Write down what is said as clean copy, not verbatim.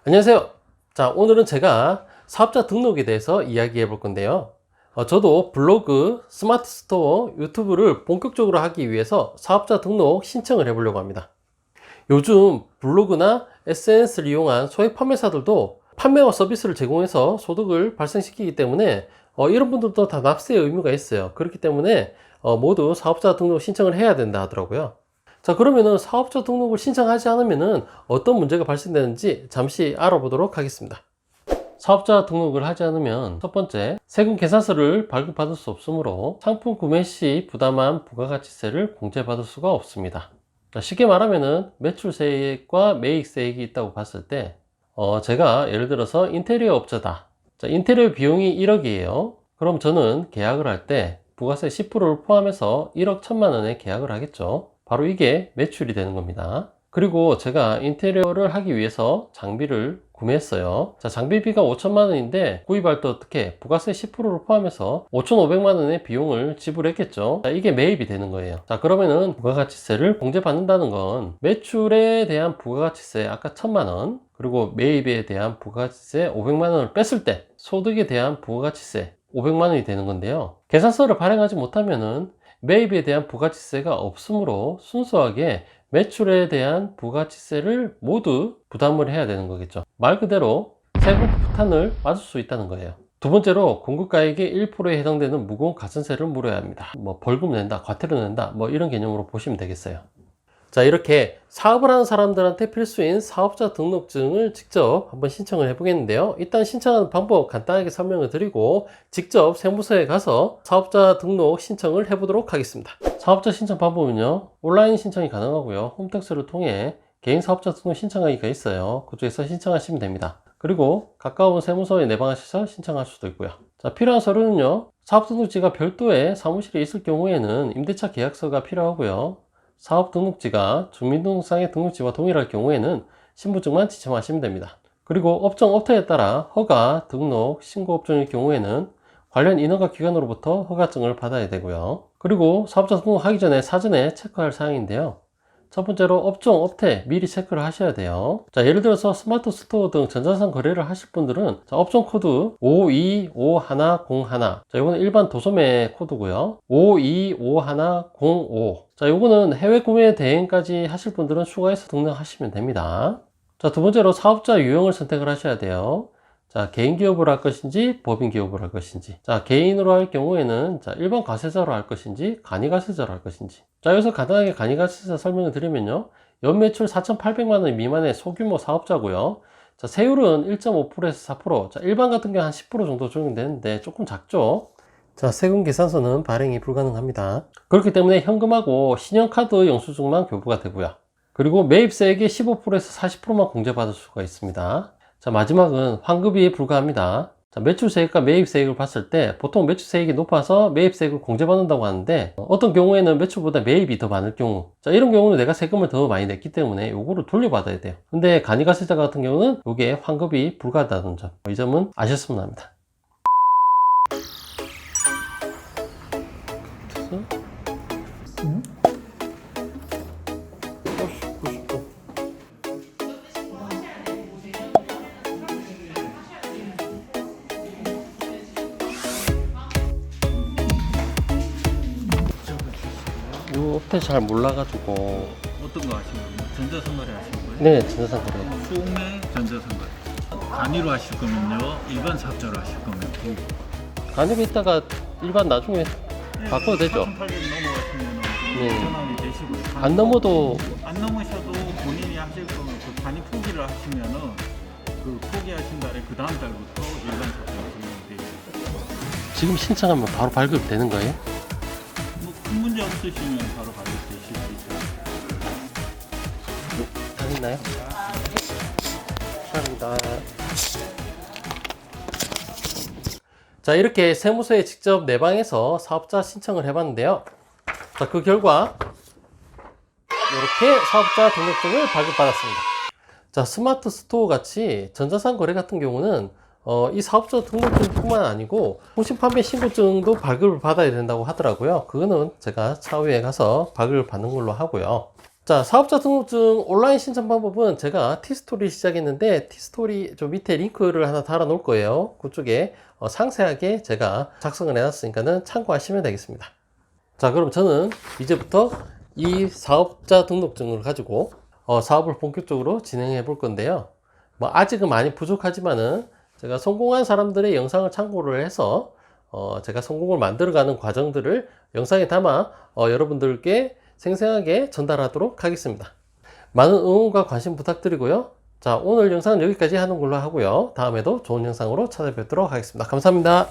안녕하세요. 자, 오늘은 제가 사업자 등록에 대해서 이야기해 볼 건데요. 저도 블로그, 스마트 스토어, 유튜브를 본격적으로 하기 위해서 사업자 등록 신청을 해 보려고 합니다. 요즘 블로그나 SNS를 이용한 소액 판매사들도 판매와 서비스를 제공해서 소득을 발생시키기 때문에 이런 분들도 다 납세의 의무가 있어요. 그렇기 때문에 모두 사업자 등록 신청을 해야 된다 하더라고요. 자, 그러면은 사업자 등록을 신청하지 않으면은 어떤 문제가 발생되는지 잠시 알아보도록 하겠습니다. 사업자 등록을 하지 않으면 첫 번째, 세금 계산서를 발급받을 수 없으므로 상품 구매 시 부담한 부가가치세를 공제받을 수가 없습니다. 자, 쉽게 말하면은 매출세액과 매입세액이 있다고 봤을 때 제가 예를 들어서 인테리어 업자다. 자, 인테리어 비용이 1억이에요. 그럼 저는 계약을 할 때 부가세 10%를 포함해서 1억 1천만 원에 계약을 하겠죠. 바로 이게 매출이 되는 겁니다. 그리고 제가 인테리어를 하기 위해서 장비를 구매했어요. 자, 장비비가 5천만 원인데 구입할 때 어떻게 부가세 10%를 포함해서 5,500만 원의 비용을 지불했겠죠. 자, 이게 매입이 되는 거예요. 자, 그러면은 부가가치세를 공제받는다는 건 매출에 대한 부가가치세 아까 1천만 원, 그리고 매입에 대한 부가가치세 500만 원을 뺐을 때 소득에 대한 부가가치세 500만 원이 되는 건데요. 계산서를 발행하지 못하면은 매입에 대한 부가가치세가 없으므로 순수하게 매출에 대한 부가가치세를 모두 부담을 해야 되는 거겠죠. 말 그대로 세금 부탄을 맞을 수 있다는 거예요. 두 번째로 공급가액의 1%에 해당되는 무거운 가산세를 물어야 합니다. 뭐 벌금 낸다, 과태료 낸다, 뭐 이런 개념으로 보시면 되겠어요. 자, 이렇게 사업을 하는 사람들한테 필수인 사업자 등록증을 직접 한번 신청을 해 보겠는데요. 일단 신청하는 방법 간단하게 설명을 드리고 직접 세무서에 가서 사업자 등록 신청을 해 보도록 하겠습니다. 사업자 신청 방법은요, 온라인 신청이 가능하고요, 홈택스를 통해 개인 사업자 등록 신청하기가 있어요. 그쪽에서 신청하시면 됩니다. 그리고 가까운 세무서에 내방하셔서 신청할 수도 있고요. 자, 필요한 서류는요, 사업등록지가 별도의 사무실에 있을 경우에는 임대차 계약서가 필요하고요, 사업 등록지가 주민등록상의 등록지와 동일할 경우에는 신분증만 지참하시면 됩니다. 그리고 업종 업태에 따라 허가, 등록, 신고 업종일 경우에는 관련 인허가 기관으로부터 허가증을 받아야 되고요. 그리고 사업자 등록하기 전에 사전에 체크할 사항인데요. 첫 번째로 업종, 업태 미리 체크를 하셔야 돼요. 자, 예를 들어서 스마트 스토어 등 전자상 거래를 하실 분들은 업종 코드 525101. 자, 이거는 일반 도소매 코드고요. 525105. 자, 요거는 해외 구매 대행까지 하실 분들은 추가해서 등록하시면 됩니다. 자, 두 번째로 사업자 유형을 선택을 하셔야 돼요. 자, 개인 기업으로 할 것인지 법인 기업으로 할 것인지. 자, 개인으로 할 경우에는 자, 일반 과세자로 할 것인지 간이 과세자로 할 것인지. 자, 여기서 간단하게 간이 과세자 설명을 드리면요, 연매출 4,800만 원 미만의 소규모 사업자고요. 자, 세율은 1.5%에서 4%. 자, 일반 같은 경우 한 10% 정도 적용되는데 조금 작죠. 자, 세금 계산서는 발행이 불가능합니다. 그렇기 때문에 현금하고 신용카드 영수증만 교부가 되고요. 그리고 매입세액의 15%에서 40%만 공제받을 수가 있습니다. 자, 마지막은 환급이 불가합니다. 자, 매출세액과 매입세액을 봤을 때 보통 매출세액이 높아서 매입세액을 공제받는다고 하는데 어떤 경우에는 매출보다 매입이 더 많을 경우, 자, 이런 경우는 내가 세금을 더 많이 냈기 때문에 요거를 돌려받아야 돼요. 근데 간이가세자 같은 경우는 요게 환급이 불가하다는 점, 이 점은 아셨으면 합니다. 요 업태 잘 몰라가지고. 어떤 거 하시는 거예요? 전자상거래 하시는 거예요? 네, 전자상 거래. 소매 전자상거래. 간이로 하실 거면요, 일반 사업자로 하실 거면 간이로 있다가 일반 나중에 바꿔도 되죠? 4,800 넘어가시면 네. 전환이 되시고, 안 넘어도 안 넘으셔도 본인이 하실 거면 그 간이 포기를 하시면은 그 포기하신 달에 그 다음 달부터 일반 사업자로 등록이 되죠. 지금 신청하면 바로 발급되는 거예요? 뭐 큰 문제 없으시면 바로 발급되실 수 있어요. 다 됐나요? 감사합니다. 자, 이렇게 세무서에 직접 내방해서 사업자 신청을 해봤는데요. 자, 그 결과 이렇게 사업자 등록증을 발급받았습니다. 자, 스마트 스토어 같이 전자상 거래 같은 경우는 이 사업자 등록증뿐만 아니고 통신판매 신고증도 발급을 받아야 된다고 하더라고요. 그거는 제가 차후에 가서 발급을 받는 걸로 하고요. 자, 사업자 등록증 온라인 신청 방법은 제가 티스토리 시작했는데 티스토리 저 밑에 링크를 하나 달아 놓을 거예요. 그쪽에 상세하게 제가 작성을 해놨으니까는 참고하시면 되겠습니다. 자, 그럼 저는 이제부터 이 사업자 등록증을 가지고 사업을 본격적으로 진행해 볼 건데요. 뭐 아직은 많이 부족하지만은 제가 성공한 사람들의 영상을 참고를 해서 제가 성공을 만들어가는 과정들을 영상에 담아 여러분들께 생생하게 전달하도록 하겠습니다. 많은 응원과 관심 부탁드리고요. 자, 오늘 영상은 여기까지 하는 걸로 하고요. 다음에도 좋은 영상으로 찾아뵙도록 하겠습니다. 감사합니다.